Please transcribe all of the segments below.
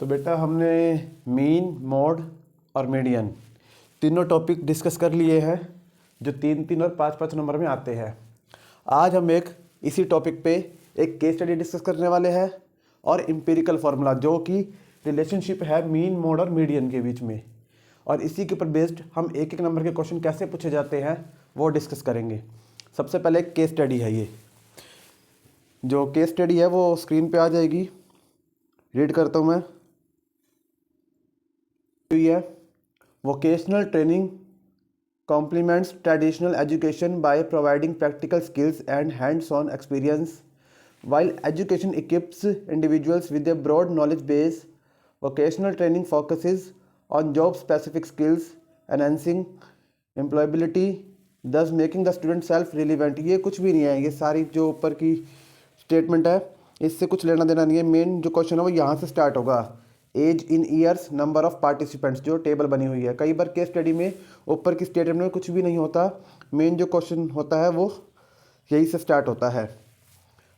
तो बेटा हमने मीन, मोड और मीडियन तीनों टॉपिक डिस्कस कर लिए हैं जो 3-3 और 5-5 नंबर में आते हैं। आज हम इसी टॉपिक पे एक केस स्टडी डिस्कस करने वाले हैं और एम्पिरिकल फार्मूला जो कि रिलेशनशिप है मीन, मोड और मीडियन के बीच में, और इसी के ऊपर बेस्ड हम एक एक नंबर के क्वेश्चन कैसे पूछे जाते हैं वो डिस्कस करेंगे। सबसे पहले एक केस स्टडी है, ये जो केस स्टडी है वो स्क्रीन पे आ जाएगी, रीड करता हूँ मैं। है vocational training complements traditional education by providing practical skills and hands-on experience. While education equips individuals with a broad knowledge base, vocational training focuses on job-specific skills, enhancing employability, thus making the student self-relevant. ये कुछ भी नहीं है, ये सारी जो ऊपर की स्टेटमेंट है इससे कुछ लेना देना नहीं है। मेन जो क्वेश्चन है वो यहाँ से स्टार्ट होगा। Age in years, number of participants, जो टेबल बनी हुई है। कई बार केस स्टडी में ऊपर की स्टेटमेंट में कुछ भी नहीं होता, मेन जो क्वेश्चन होता है वो यही से स्टार्ट होता है।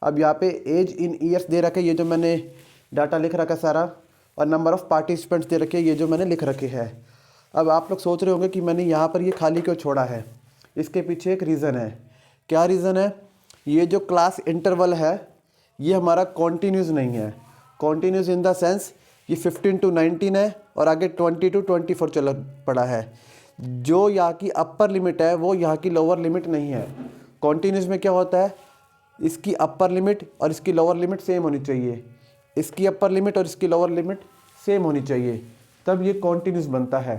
अब यहाँ पे एज इन ईयर्स दे रखे, ये जो मैंने डाटा लिख रखा सारा, और नंबर ऑफ पार्टिसिपेंट्स दे रखे, ये जो मैंने लिख रखे हैं। अब आप लोग सोच रहे होंगे कि मैंने यहाँ पर ये खाली क्यों छोड़ा है। इसके पीछे एक रीज़न है। क्या रीज़न है? ये जो क्लास इंटरवल है ये हमारा कॉन्टीन्यूस नहीं है। कॉन्टीन्यूस इन द सेंस ये 15 to 19 है और आगे 20 to 24 चल पड़ा है। जो यहाँ की अपर लिमिट है वो यहाँ की लोअर लिमिट नहीं है। कॉन्टीन्यूस में क्या होता है, इसकी अपर लिमिट और इसकी लोअर लिमिट सेम होनी चाहिए, इसकी अपर लिमिट और इसकी लोअर लिमिट सेम होनी चाहिए, तब ये कॉन्टीन्यूस बनता है।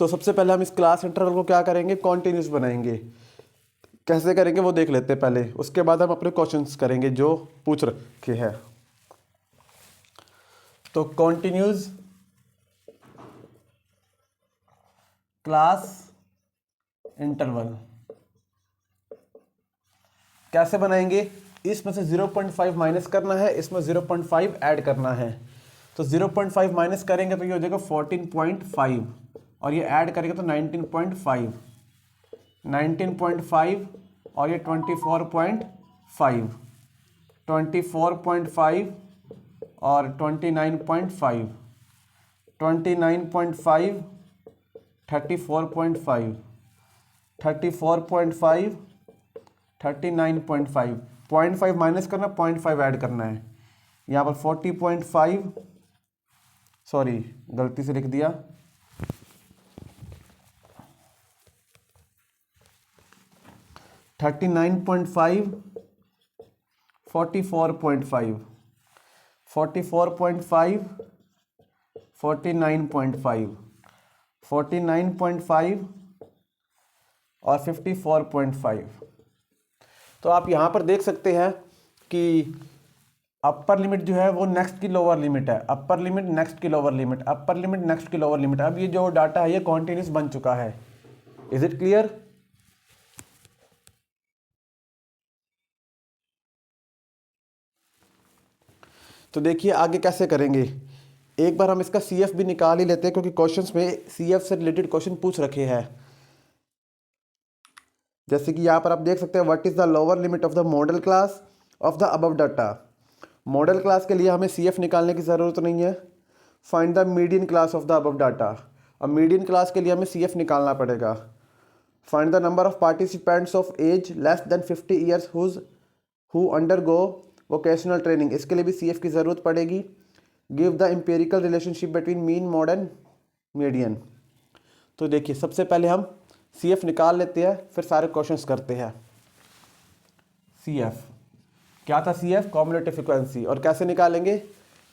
तो सबसे पहले हम इस क्लास इंटरवल को क्या करेंगे, कॉन्टीन्यूस बनाएंगे। कैसे करेंगे वो देख लेते हैं पहले, उसके बाद हम अपने क्वेश्चंस करेंगे जो पूछ रखे हैं। तो कॉन्टिन्यूस क्लास इंटरवल कैसे बनाएंगे, इसमें से 0.5 माइनस करना है, इसमें 0.5 ऐड करना है। तो 0.5 माइनस करेंगे तो ये हो जाएगा 14.5 और ये ऐड करेंगे तो 19.5, 19.5 और ये 24.5, 24.5 और 29.5, 29.5, 34.5, 34.5, 39.5, 0.5 माइनस करना, 0.5 ऐड करना है। यहाँ पर 40.5, सॉरी गलती से लिख दिया, 39.5, 44.5, 44.5, 49.5, 49.5 और 54.5। तो आप यहाँ पर देख सकते हैं कि अपर लिमिट जो है वो नेक्स्ट की लोअर लिमिट है, अपर लिमिट नेक्स्ट की lower limit, upper limit next की लोअर लिमिट। अब ये जो डाटा है ये कॉन्टिन्यूस बन चुका है। Is it clear? तो देखिए आगे कैसे करेंगे। एक बार हम इसका CF भी निकाल ही लेते हैं क्योंकि क्वेश्चंस में CF से रिलेटेड क्वेश्चन पूछ रखे हैं। जैसे कि यहाँ पर आप देख सकते हैं, what is the lower limit of the model class of the above data. Model class के लिए हमें CF निकालने की ज़रूरत नहीं है। Find the median class of the above data. अब मीडियन क्लास के लिए हमें CF निकालना पड़ेगा। Find the number of participants of age less than 50 years who undergo vocational training. इसके लिए भी CF की ज़रूरत पड़ेगी। Give the empirical relationship between mean, mod and median. तो देखिए सबसे पहले हम CF निकाल लेते हैं, फिर सारे क्वेश्चंस करते हैं। CF क्या था? CF cumulative frequency. और कैसे निकालेंगे,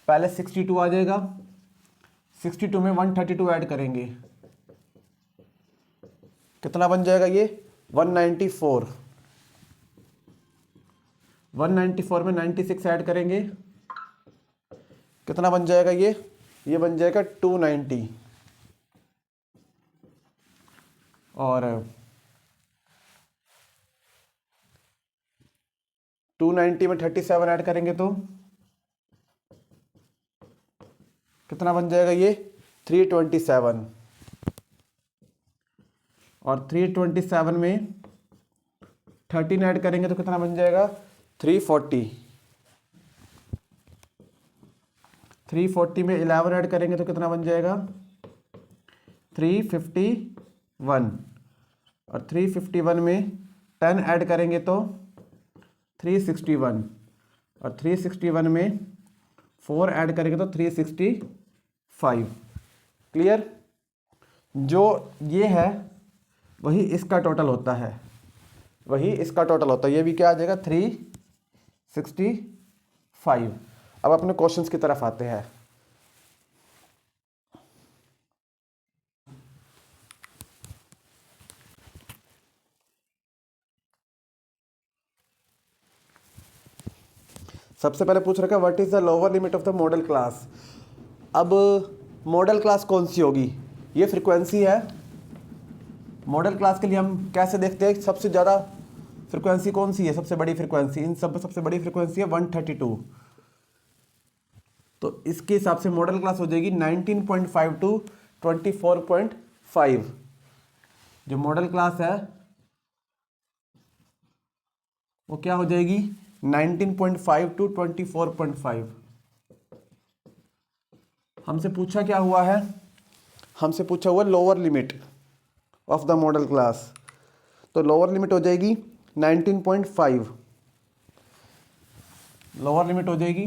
पहले 62 आ जाएगा, 62 में 132 ऐड करेंगे, कितना बन जाएगा ये 194, 194 में 96 ऐड करेंगे, कितना बन जाएगा ये बन जाएगा 290, और 290 में 37 ऐड करेंगे तो कितना बन जाएगा ये 327, और 327 में 13 ऐड करेंगे तो कितना बन जाएगा 340। 340 में 11 ऐड करेंगे तो कितना बन जाएगा 351। और 351 में 10 ऐड करेंगे तो 361। और 361 में 4 ऐड करेंगे तो 365। क्लियर। जो ये है वही इसका टोटल होता है, वही इसका टोटल होता है। ये भी क्या आ जाएगा 365। अब अपने क्वेश्चंस की तरफ आते हैं। सबसे पहले पूछ रखा है what is the lower limit of the model class. अब मॉडल क्लास कौन सी होगी, ये फ्रीक्वेंसी है। मॉडल क्लास के लिए हम कैसे देखते हैं, सबसे ज़्यादा फ्रीक्वेंसी कौन सी है, सबसे बड़ी फ्रीक्वेंसी, इन सब में सबसे बड़ी फ्रीक्वेंसी है 132। तो इसके हिसाब से मॉडल क्लास हो जाएगी 19.5 टू 24.5। जो मॉडल क्लास है वो क्या हो जाएगी 19.5 टू 24.5। हमसे पूछा क्या हुआ है, हमसे पूछा हुआ lower limit of the model class. तो लोअर लिमिट हो जाएगी 19.5। लोअर लिमिट हो जाएगी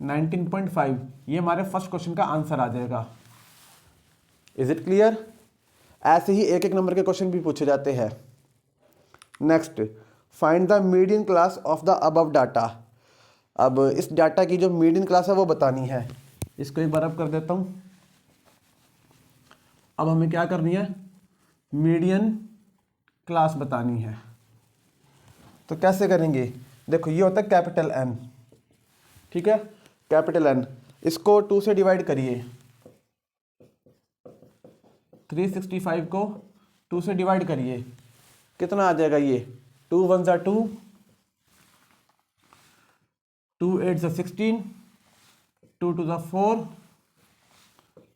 19.5। ये हमारे फर्स्ट क्वेश्चन का आंसर आ जाएगा। Is it clear. ऐसे ही एक एक नंबर के क्वेश्चन भी पूछे जाते हैं। Next, find the median class of the above data. अब इस डाटा की जो मीडियन क्लास है वो बतानी है। इसको एक बार अब कर देता हूँ। अब हमें क्या करनी है, मीडियन क्लास बतानी है। तो कैसे करेंगे, देखो ये होता है कैपिटल एन, ठीक है, कैपिटल एन। इसको 2 से डिवाइड करिए, 365 को 2 से डिवाइड करिए, कितना आ जाएगा ये 2 1 ज़ा 2, 2 8 ज़ा 16, 2 2 ज़ा 4,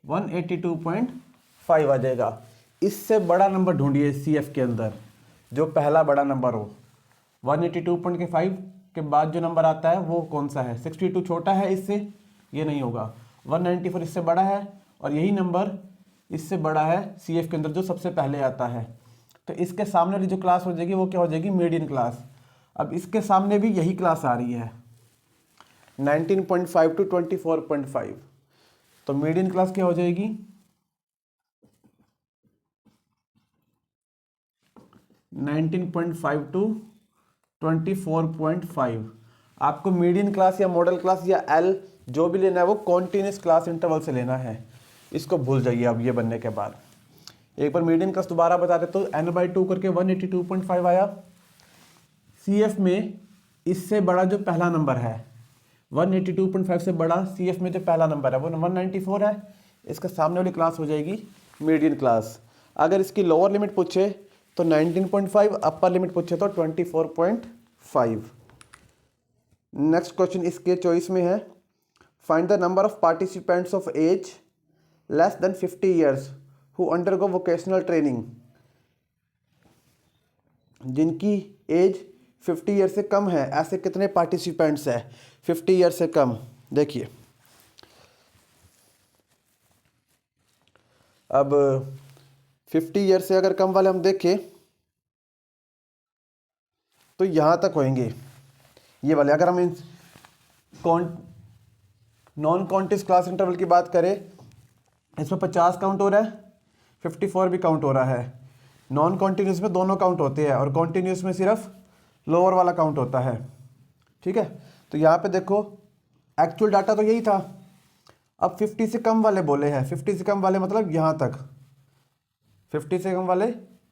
182.5 आ जाएगा। इससे बड़ा नंबर ढूंढिए CF के अंदर, जो पहला बड़ा नंबर हो। 182.5 के बाद जो नंबर आता है वो कौन सा है, 62 छोटा है इससे, ये नहीं होगा। 194 इससे बड़ा है, और यही नंबर इससे बड़ा है CF के अंदर जो सबसे पहले आता है। तो इसके सामने वाली जो क्लास हो जाएगी वो क्या हो जाएगी, मीडियन क्लास। अब इसके सामने भी यही क्लास आ रही है 19.5 टू 24.5। तो मीडियन क्लास क्या हो जाएगी 19.5 टू 24.5। आपको मीडियन क्लास या मॉडल क्लास या L जो भी लेना है वो कॉन्टिन्यूस क्लास इंटरवल से लेना है। इसको भूल जाइए अब ये बनने के बाद। एक बार मीडियन क्लास दोबारा बता दें तो n/2 करके 182.5 आया। CF में इससे बड़ा जो पहला नंबर है 182.5 से बड़ा CF में जो पहला नंबर है वो 194 है। इसके सामने वाली क्लास हो जाएगी मीडियन क्लास। अगर इसकी लोअर लिमिट पूछे तो 19.5, अपर लिमिट पूछे तो 24.5। नेक्स्ट क्वेश्चन इसके चॉइस में है, find the number of participants of age less than 50 years who undergo vocational training. जिनकी एज 50 ईयर से कम है, ऐसे कितने पार्टिसिपेंट्स हैं 50 ईयर से कम। देखिए अब 50 ईयर से अगर कम वाले हम देखें तो यहाँ तक होंगे ये वाले। अगर हम इन नॉन कॉन्टिस क्लास इंटरवल की बात करें, इसमें 50 काउंट हो रहा है, 54 भी काउंट हो रहा है। नॉन कॉन्टिन्यूस में दोनों काउंट होते हैं और कॉन्टिन्यूस में सिर्फ लोअर वाला काउंट होता है, ठीक है। तो यहाँ पे देखो एक्चुअल डाटा तो यही था। अब 50 से कम वाले बोले हैं, 50 से कम वाले मतलब यहाँ तक, 50 से कम वाले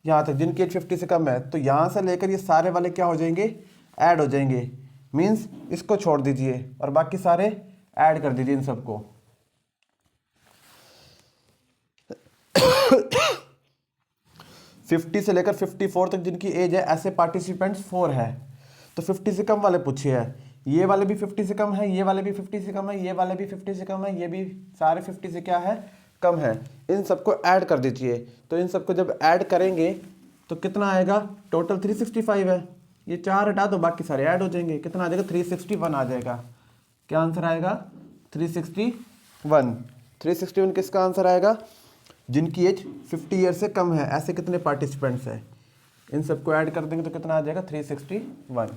यहाँ तक, जिनकी एज 50 से कम है। तो यहाँ से लेकर ये सारे वाले क्या हो जाएंगे, ऐड हो जाएंगे। मीन्स इसको छोड़ दीजिए और बाकी सारे ऐड कर दीजिए इन सबको। 50 से लेकर 54 तक जिनकी एज है, ऐसे पार्टिसिपेंट्स 4 है। तो 50 से कम वाले पूछे हैं, ये वाले भी 50 से कम है, ये वाले भी 50 से कम है, ये वाले भी 50 से कम है, ये भी सारे 50 से क्या है, कम है। इन सबको ऐड कर दीजिए। तो इन सबको जब ऐड करेंगे तो कितना आएगा, टोटल 365 है। ये 4 हटा दो, बाकी सारे ऐड हो जाएंगे। कितना आ जाएगा? 361 आ जाएगा। क्या आंसर आएगा? 361। 361 किसका आंसर आएगा? जिनकी एज 50 ईयर से कम है। ऐसे कितने पार्टिसिपेंट्स हैं? इन सबको ऐड कर देंगे तो कितना आ जाएगा? 361।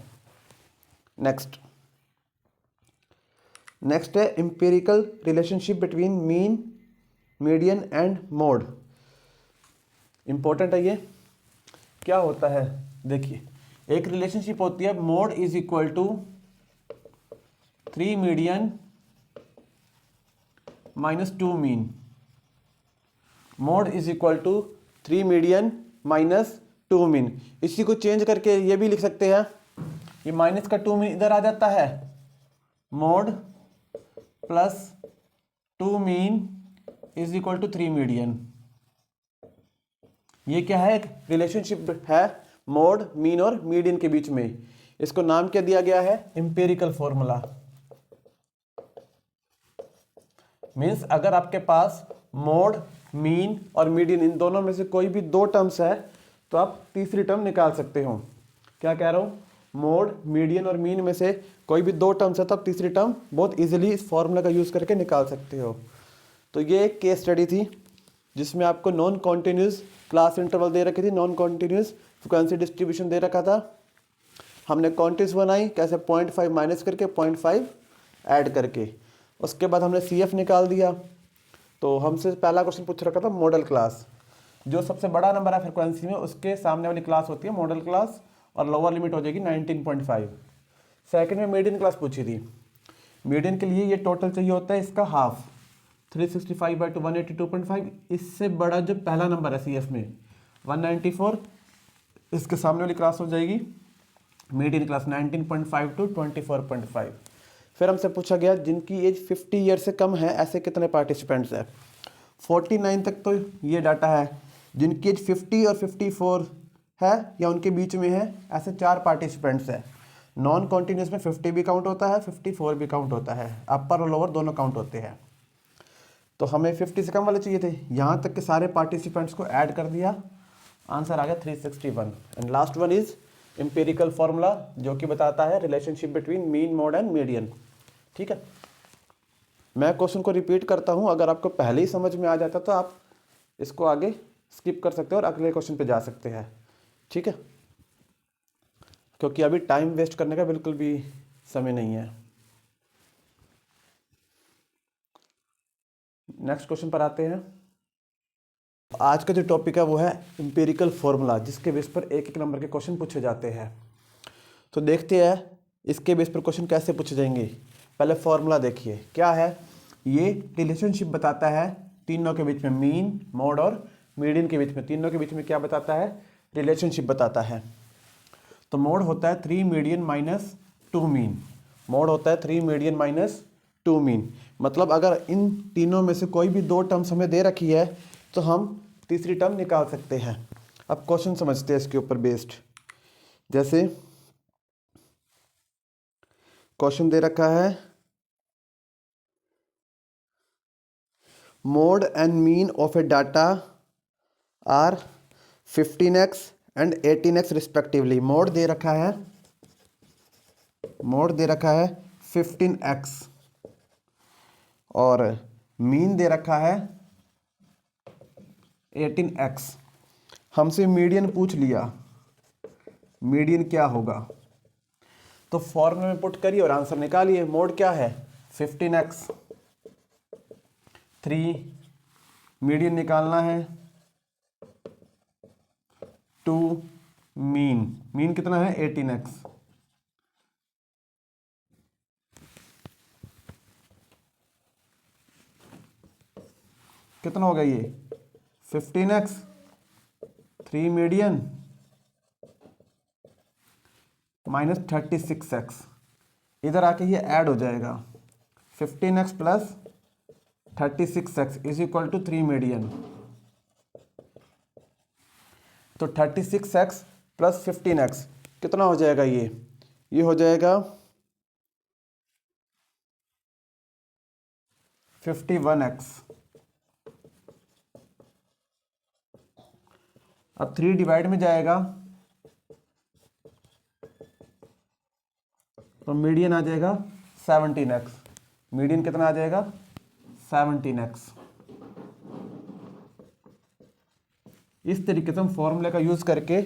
नेक्स्ट है empirical relationship between mean, median and mode. Important है ये। क्या होता है? देखिए, एक रिलेशनशिप होती है mode is equal to 3 median minus 2 mean. Mode is equal to 3 median minus 2 mean. इसी को चेंज करके ये भी लिख सकते हैं, ये माइनस का 2 मीन इधर आ जाता है, mode plus 2 mean is equal to 3 median. ये क्या है? एक रिलेशनशिप है मोड, मीन और मीडियन के बीच में। इसको नाम क्या दिया गया है? Empirical formula. मीन्स अगर आपके पास मोड, मीन और मीडियन इन दोनों में से कोई भी 2 टर्म्स है तो आप तीसरी टर्म निकाल सकते हो। क्या कह रहा हूं? मोड, मीडियन और मीन में से कोई भी 2 टर्म्स है तो आप तीसरी टर्म बहुत इजीली इस फॉर्मूला का यूज करके निकाल सकते हो। तो ये एक केस स्टडी थी जिसमें आपको नॉन कॉन्टिन्यूस क्लास इंटरवल दे रखी थी, नॉन कॉन्टिन्यूस फ्रिक्वेंसी डिस्ट्रीब्यूशन दे रखा था। हमने क्वांटिटीज बनाई कैसे? 0.5 माइनस करके 0.5 ऐड करके। उसके बाद हमने CF निकाल दिया। तो हमसे पहला क्वेश्चन पूछ रखा था मॉडल क्लास। जो सबसे बड़ा नंबर है फ्रिक्वेंसी में उसके सामने वाली क्लास होती है मॉडल क्लास, और लोअर लिमिट हो जाएगी 19.5। सेकंड में मीडियन क्लास पूछी थी। मीडियन के लिए ये टोटल चाहिए होता है इसका हाफ, 365/2 182.5। इससे बड़ा जो पहला नंबर है CF में 194, इसके सामने वाली क्लास हो जाएगी मीडियन क्लास 19.5 to 24.5। फिर हमसे पूछा गया जिनकी एज 50 ईयर से कम है ऐसे कितने पार्टिसिपेंट्स हैं? 49 तक तो ये डाटा है। जिनकी एज 50 और 54 है या उनके बीच में है ऐसे 4 पार्टिसिपेंट्स हैं। नॉन कॉन्टिन्यूस में 50 भी काउंट होता है, 54 भी काउंट होता है, अपर और लोअर दोनों काउंट होते हैं। तो हमें 50 से कम वाले चाहिए थे, यहाँ तक के सारे पार्टिसिपेंट्स को ऐड कर दिया, आंसर आ गया 361। And last one is empirical formula जो कि बताता है relationship between mean, mode and median. ठीक है, मैं क्वेश्चन को रिपीट करता हूँ, अगर आपको पहले ही समझ में आ जाता तो आप इसको आगे स्किप कर सकते हो और अगले क्वेश्चन पे जा सकते हैं। ठीक है, क्योंकि अभी टाइम वेस्ट करने का बिल्कुल भी समय नहीं है। नेक्स्ट क्वेश्चन पर आते हैं। आज का जो टॉपिक है वो है एम्पिरिकल फॉर्मूला, जिसके बेस पर एक एक नंबर के क्वेश्चन पूछे जाते हैं। तो देखते हैं इसके बेस पर क्वेश्चन कैसे पूछे जाएंगे। पहले फॉर्मूला देखिए क्या है। ये रिलेशनशिप बताता है तीनों के बीच में, मीन, मोड और मीडियन के बीच में। तीनों के बीच में क्या बताता है? रिलेशनशिप बताता है। तो मोड होता है 3 मीडियन माइनस 2 मीन। मोड होता है 3 मीडियन माइनस 2 मीन। मतलब अगर इन तीनों में से कोई भी 2 टर्म्स हमें दे रखी है तो हम तीसरी टर्म निकाल सकते हैं। अब क्वेश्चन समझते हैं इसके ऊपर बेस्ड। जैसे क्वेश्चन दे रखा है mode and mean of a data are 15x and 18x respectively. Mode दे रखा है 15x और मीन दे रखा है 18x। हमसे मीडियन पूछ लिया, मीडियन क्या होगा? तो फॉर्मूला में पुट करिए और आंसर निकालिए। मोड क्या है? 15x, 3 मीडियन निकालना है, 2 मीन कितना है? 18x। कितना हो गया ये? 15x, 3 median minus 36x। इधर आके ये ऐड हो जाएगा, 15x plus 36x is equal to 3 median. तो 36x प्लस 15x कितना हो जाएगा? ये हो जाएगा 51x। अब 3 डिवाइड में जाएगा तो मीडियन आ जाएगा 17x। मीडियन कितना आ जाएगा 17x। इस तरीके से हम फॉर्मूले का यूज करके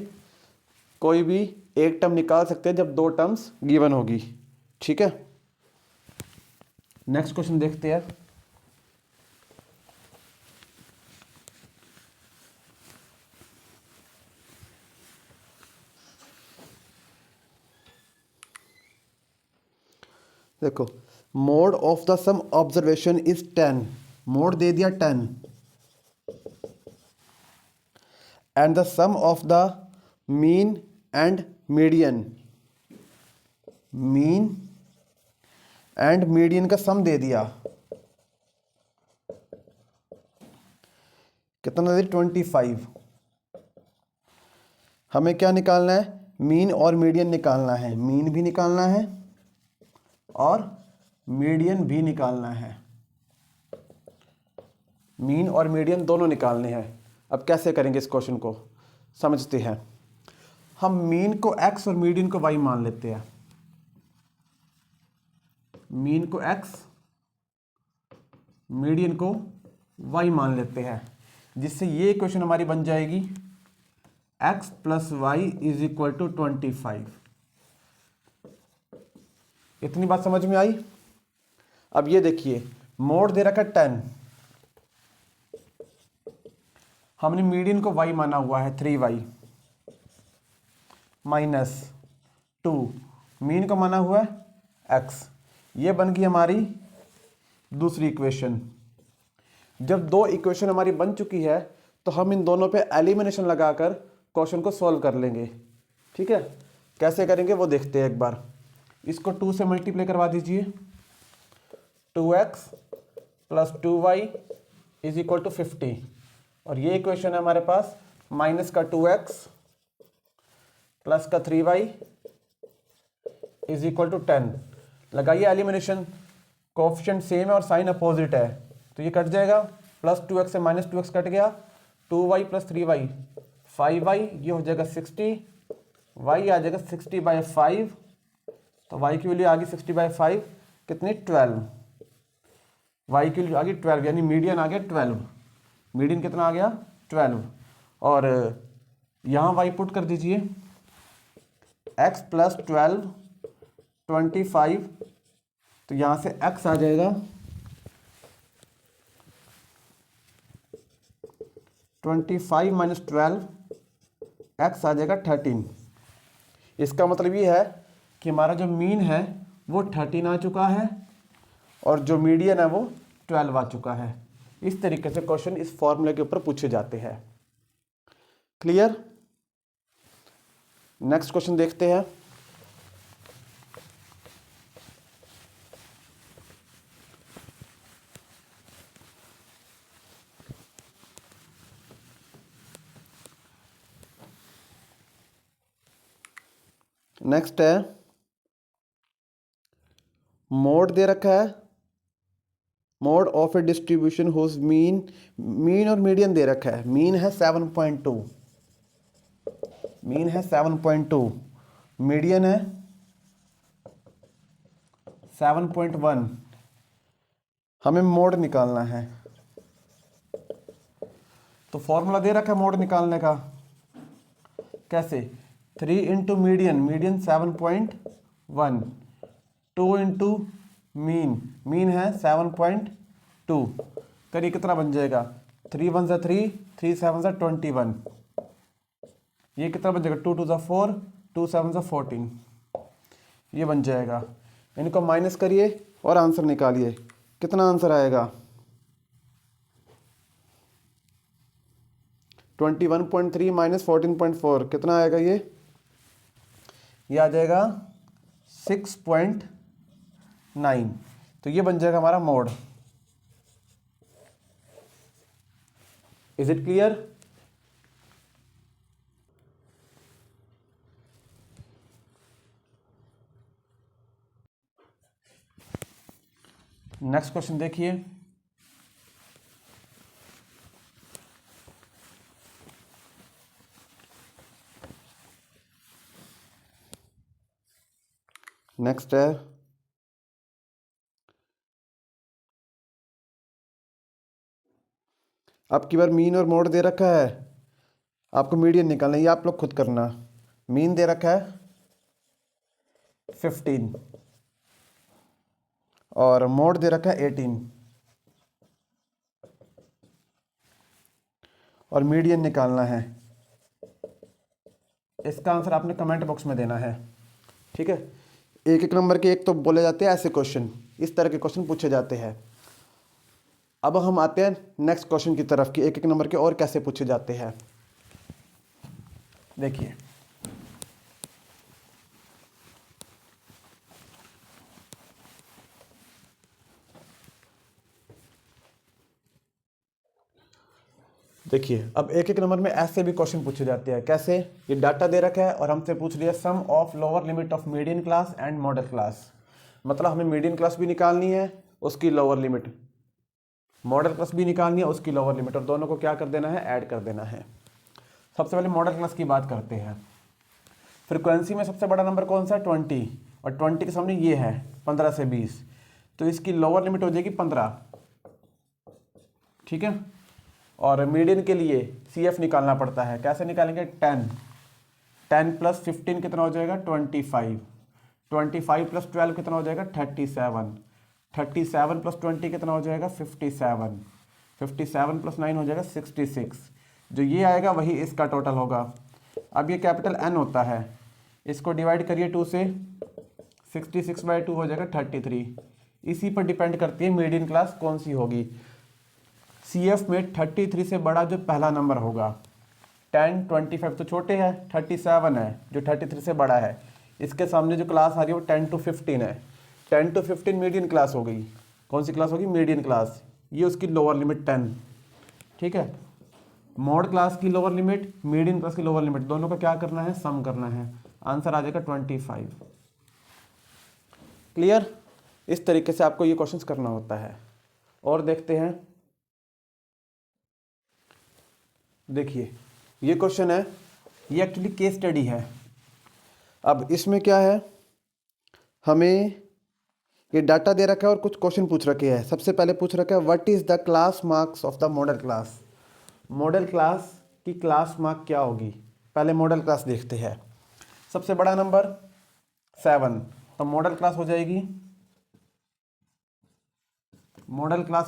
कोई भी एक टर्म निकाल सकते हैं जब दो टर्म्स गिवन होगी। ठीक है, नेक्स्ट क्वेश्चन देखते हैं। देखो, mode of the sum observation is 10। Mode दे दिया 10 and the sum of the mean and median, mean and median का सम दे दिया कितना दे 25। हमें क्या निकालना है, मीन और मीडियन निकालना है। मीन भी निकालना है और मीडियन भी निकालना है। मीन और मीडियन दोनों निकालने हैं। अब कैसे करेंगे इस क्वेश्चन को समझते हैं। हम मीन को x और मीडियन को y मान लेते हैं। मीन को x, मीडियन को y मान लेते हैं, जिससे ये इक्वेशन हमारी बन जाएगी x plus y is equal to 25। इतनी बात समझ में आई। अब ये देखिए, मोड दे रखा 10, हमने मीडियन को y माना हुआ है 3y माइनस 2, मीन को माना हुआ है x। ये बन गई हमारी दूसरी इक्वेशन। जब दो इक्वेशन हमारी बन चुकी है तो हम इन दोनों पे एलिमिनेशन लगाकर क्वेश्चन को सॉल्व कर लेंगे। ठीक है, कैसे करेंगे वो देखते हैं एक बार। इसको 2 से मल्टीप्लाई करवा दीजिए। 2x plus 2y is equal to 50। और ये इक्वेशन है हमारे पास माइनस का 2x प्लस का 3y इज इक्वल टू 10। लगाइए एलिमिनेशन, कोएफिशिएंट सेम है और साइन अपोजिट है, तो ये कट जाएगा। प्लस 2x से माइनस 2x कट गया, 2y प्लस 3y 5y, ये हो जाएगा 60, y आ जाएगा 60/5। तो y की वैल्यू आ गई 60/5, कितनी 12। y की वैल्यू आ गई 12, यानी मीडियन आ गया 12। मीडियन कितना आ गया 12। और यहाँ y पुट कर दीजिए, x प्लस 12 25, तो यहाँ से x आ जाएगा 25 माइनस 12, x आ जाएगा 13। इसका मतलब ये है कि हमारा जो मीन है वो 13 आ चुका है और जो मीडियन है वो 12 आ चुका है। इस तरीके से क्वेश्चन इस फॉर्मूले के ऊपर पूछे जाते हैं। क्लियर। नेक्स्ट क्वेश्चन देखते हैं। नेक्स्ट है, मोड दे रखा है, mode of a distribution whose mean, mean और मीडियन दे रखा है। मीन है 7.2, मीन है 7.2, मीडियन है 7.1। हमें मोड निकालना है, तो फॉर्मूला दे रखा है मोड निकालने का। कैसे, 3 into median, median 7.1, 2 into mean, mean है 7.2, करिए कितना बन जाएगा, 3 1 ज़ा 3, 3 7 ज़ा 21, ये कितना बन जाएगा, 2 2 ज़ा 4, 2 7 ज़ा 14, ये बन जाएगा। इनको माइनस करिए और आंसर निकालिए, कितना आंसर आएगा, 21.3 माइनस 14.4, कितना आएगा ये आ जाएगा 6.9। तो ये बन जाएगा हमारा mode. Is it clear. Next question देखिए। नेक्स्ट है अब की बार मीन और मोड दे रखा है, आपको मीडियन निकालना है, ये आप लोग खुद करना। मीन दे रखा है 15 और मोड दे रखा है 18 और मीडियन निकालना है। इसका आंसर आपने कमेंट बॉक्स में देना है, ठीक है। एक एक नंबर के एक तो बोले जाते हैं ऐसे क्वेश्चन, इस तरह के क्वेश्चन पूछे जाते हैं। अब हम आते हैं नेक्स्ट क्वेश्चन की तरफ कि एक एक नंबर के और कैसे पूछे जाते हैं। देखिए अब एक एक नंबर में ऐसे भी क्वेश्चन पूछे जाते हैं। कैसे? ये डाटा दे रखा है और हमसे पूछ लिया sum of lower limit of median class and modal class, मतलब हमें मीडियन क्लास भी निकालनी है, उसकी लोअर लिमिट, मॉडल क्लास भी निकालनी है, उसकी लोअर लिमिट, और दोनों को क्या कर देना है, ऐड कर देना है। सबसे पहले मॉडल क्लास की बात करते हैं। फ्रिक्वेंसी में सबसे बड़ा नंबर कौन सा है? 20, और 20 के सामने ये है 15 से 20, तो इसकी लोअर लिमिट हो जाएगी 15, ठीक है। और मीडियन के लिए CF निकालना पड़ता है, कैसे निकालेंगे? 10 प्लस 15 कितना हो जाएगा? 25 प्लस 12 कितना हो जाएगा? 37 प्लस 20 कितना हो जाएगा? 57 प्लस 9 हो जाएगा 66, जो ये आएगा वही इसका टोटल होगा। अब ये कैपिटल N होता है, इसको डिवाइड करिए 2 से, 66/2 हो जाएगा 33। इसी पर डिपेंड करती है मीडियन क्लास कौन सी होगी। CF में 33 से बड़ा जो पहला नंबर होगा, 10, 25 तो छोटे हैं, 37 है जो 33 से बड़ा है, इसके सामने जो क्लास आ रही है वो 10 to 15 है। 10 to 15 मीडियन क्लास हो गई। कौन सी क्लास होगी? Median class. ये उसकी लोअर लिमिट 10, ठीक है। मॉड क्लास की लोअर लिमिट, मीडियन क्लास की लोअर लिमिट, दोनों का क्या करना है? सम करना है। आंसर आ जाएगा 25। क्लियर? इस तरीके से आपको ये क्वेश्चंस करना होता है। और देखते हैं, देखिए ये क्वेश्चन है, ये एक्चुअली केस स्टडी है। अब इसमें क्या है, हमें ये डाटा दे रखा है और कुछ क्वेश्चन पूछ रखे हैं। सबसे पहले पूछ रखा है what is the class marks of the model class. Model class की क्लास मार्क क्या होगी? पहले मॉडल क्लास देखते हैं। सबसे बड़ा नंबर 7, तो मॉडल क्लास हो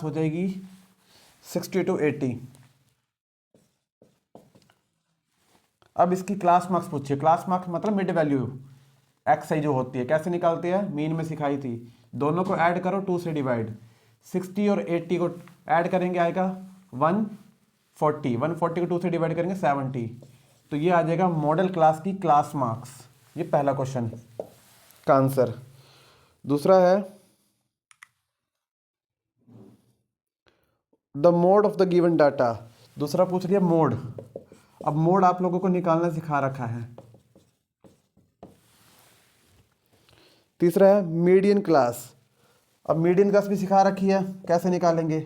जाएगी 60 to 80। अब इसकी क्लास मार्क्स पूछिए। क्लास मार्क्स मतलब मिड वैल्यू XI जो होती है, कैसे निकालते हैं? मीन में सिखाई थी। दोनों को ऐड करो 2 से डिवाइड, 60 और 80 को ऐड करेंगे आएगा 140, 140 को 2 से डिवाइड करेंगे 70, तो ये आ जाएगा मॉडल क्लास की क्लास मार्क्स। ये पहला क्वेश्चन का आंसर। दूसरा है the mode of the given data. दूसरा पूछ लिया मोड। अब मोड आप लोगों को निकालना सिखा रखा है। तीसरा है मीडियन क्लास। अब मीडियन क्लास भी सिखा रखी है, कैसे निकालेंगे?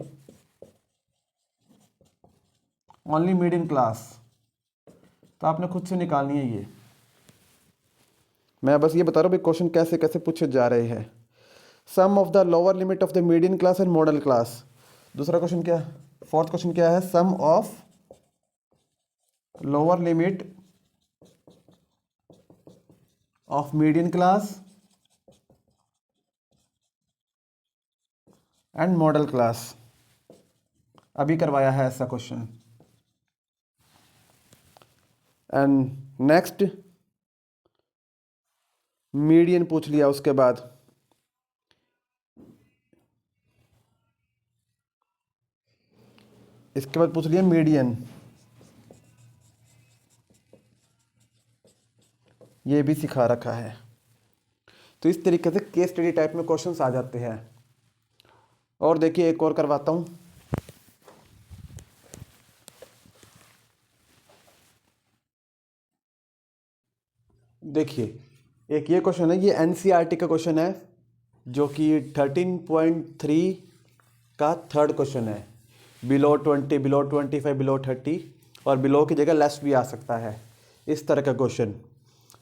ओनली मीडियन क्लास, तो आपने खुद से निकालनी है। ये मैं बस ये बता रहा हूँ क्वेश्चन कैसे कैसे पूछे जा रहे हैं। Sum of the lower limit of the median class and modal class. दूसरा क्वेश्चन क्या है? फोर्थ क्वेश्चन क्या है? Sum of lower limit of median class and modal class. अभी करवाया है ऐसा क्वेश्चन। एंड नेक्स्ट मीडियन पूछ लिया, उसके बाद इसके बाद पूछ लिया मीडियन, ये भी सिखा रखा है। तो इस तरीके से केस स्टडी टाइप में क्वेश्चंस आ जाते हैं। और देखिए एक और करवाता हूं। देखिए एक ये क्वेश्चन है, ये NCERT का क्वेश्चन है, जो कि 13.3 का थर्ड क्वेश्चन है। बिलो 20, बिलो 25, बिलो 30, और बिलो की जगह लेस भी आ सकता है। इस तरह का क्वेश्चन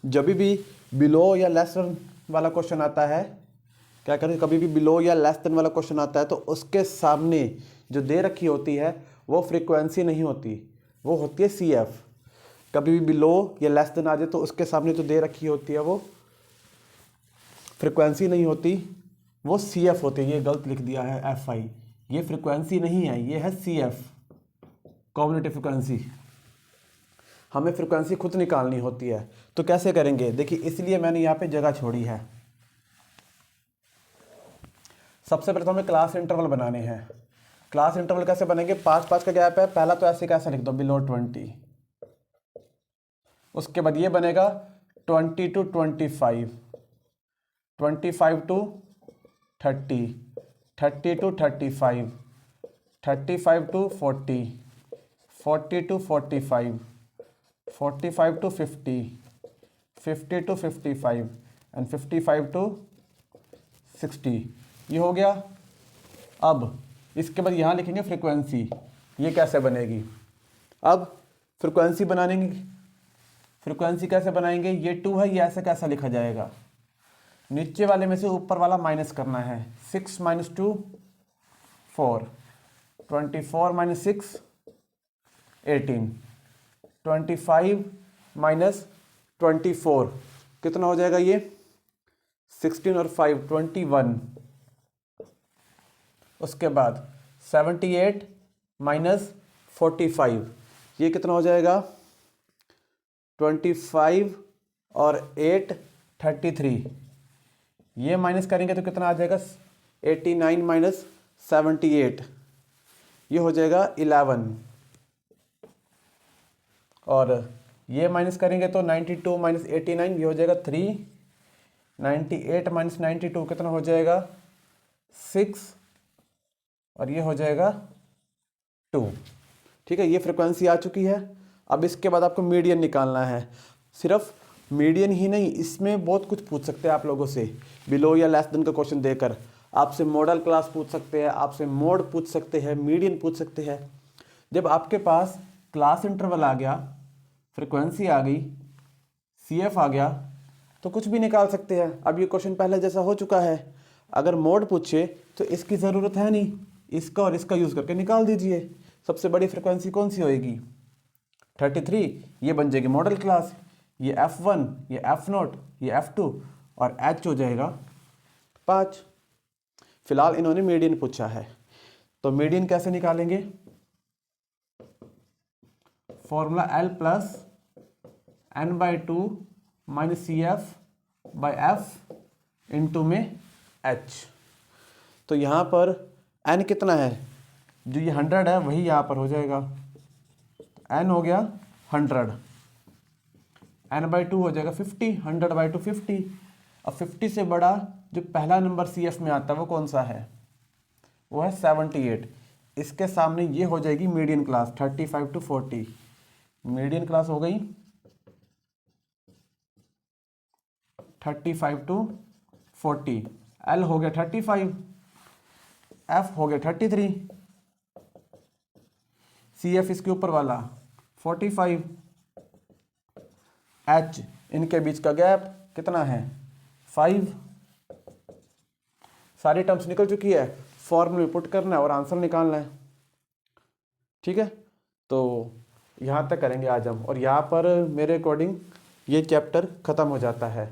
जब भी बिलो या लेस वाला क्वेश्चन आता है, क्या करें, कभी भी बिलो या लेस देन वाला क्वेश्चन आता है तो उसके सामने जो दे रखी होती है वो फ्रीक्वेंसी नहीं होती, वो होती है सी एफ। कभी भी बिलो या लेस देन आ जाए तो उसके सामने जो दे रखी होती है वो फ्रीक्वेंसी नहीं होती, वो सी एफ होती है। ये गलत लिख दिया है एफ आई, ये फ्रीक्वेंसी नहीं है, ये है सी एफ, कॉम्युलेटिव फ्रीक्वेंसी। हमें फ्रीक्वेंसी खुद निकालनी होती है, तो कैसे करेंगे देखिए, इसलिए मैंने यहाँ पे जगह छोड़ी है। सबसे पहले तो हमें क्लास इंटरवल बनाने हैं। क्लास इंटरवल कैसे बनेंगे, 5-5 का गैप है, पहला तो ऐसे कैसे लिख दो, बिलो 20। उसके बाद ये बनेगा 20 to 25, 25 to 30, 30 to 35, 35 to 40, 40 to 45, 45 to 50, 50 to 55 and 55 to 60। ये हो गया। अब इसके बाद यहाँ लिखेंगे फ्रीक्वेंसी, ये कैसे बनेगी। अब फ्रीक्वेंसी बनाने की, फ्रीक्वेंसी कैसे बनाएंगे, ये 2 है, ये ऐसे कैसा लिखा जाएगा, नीचे वाले में से ऊपर वाला माइनस करना है। 6 - 2 4, 24 - 6 18, 25 - 24 कितना हो जाएगा, ये 16 और 5 21। उसके बाद 78 - 45 ये कितना हो जाएगा, 25 और 8 33। ये माइनस करेंगे तो कितना आ जाएगा, 89 - 78 ये हो जाएगा 11। और ये माइनस करेंगे तो 92 - 89 ये हो जाएगा 3। 98 - 92 कितना हो जाएगा, 6। और ये हो जाएगा 2। ठीक है, ये फ्रिक्वेंसी आ चुकी है। अब इसके बाद आपको मीडियन निकालना है। सिर्फ मीडियन ही नहीं, इसमें बहुत कुछ पूछ सकते हैं आप लोगों से, बिलो या लेस देन का क्वेश्चन देकर। आपसे मॉडल क्लास पूछ सकते हैं, आपसे मोड पूछ सकते हैं, मीडियन पूछ सकते हैं। जब आपके पास क्लास इंटरवल आ गया, फ्रिक्वेंसी आ गई, सी एफ आ गया, तो कुछ भी निकाल सकते हैं। अब ये क्वेश्चन पहले जैसा हो चुका है। अगर मोड पूछे तो इसकी ज़रूरत है नहीं, इसका और इसका यूज़ करके निकाल दीजिए। सबसे बड़ी फ्रिक्वेंसी कौन सी होएगी, 33, ये बन जाएगी मॉडल क्लास। ये F1, ये F0, ये F2 और H हो जाएगा 5। फिलहाल इन्होंने मीडियन पूछा है, तो मीडियन कैसे निकालेंगे, formula L + n/2 - CF/F into में H। तो यहाँ पर n कितना है, जो ये 100 है वही यहाँ पर हो जाएगा, n हो गया 100, n/2 हो जाएगा 50, 100/2 50। अब 50 से बड़ा जो पहला नंबर CF में आता है वो कौन सा है, वो है 78। इसके सामने ये हो जाएगी median class, 35 to 40 median class हो गई, 35 to 40। L हो गया 35, F हो गया 33, CF इसके ऊपर वाला 45, H इनके बीच का गैप कितना है, 5। सारी टर्म्स निकल चुकी है, फॉर्मूले में पुट करना है और आंसर निकालना है। ठीक है, तो यहाँ तक करेंगे आज हम, और यहाँ पर मेरे अकॉर्डिंग ये चैप्टर ख़त्म हो जाता है।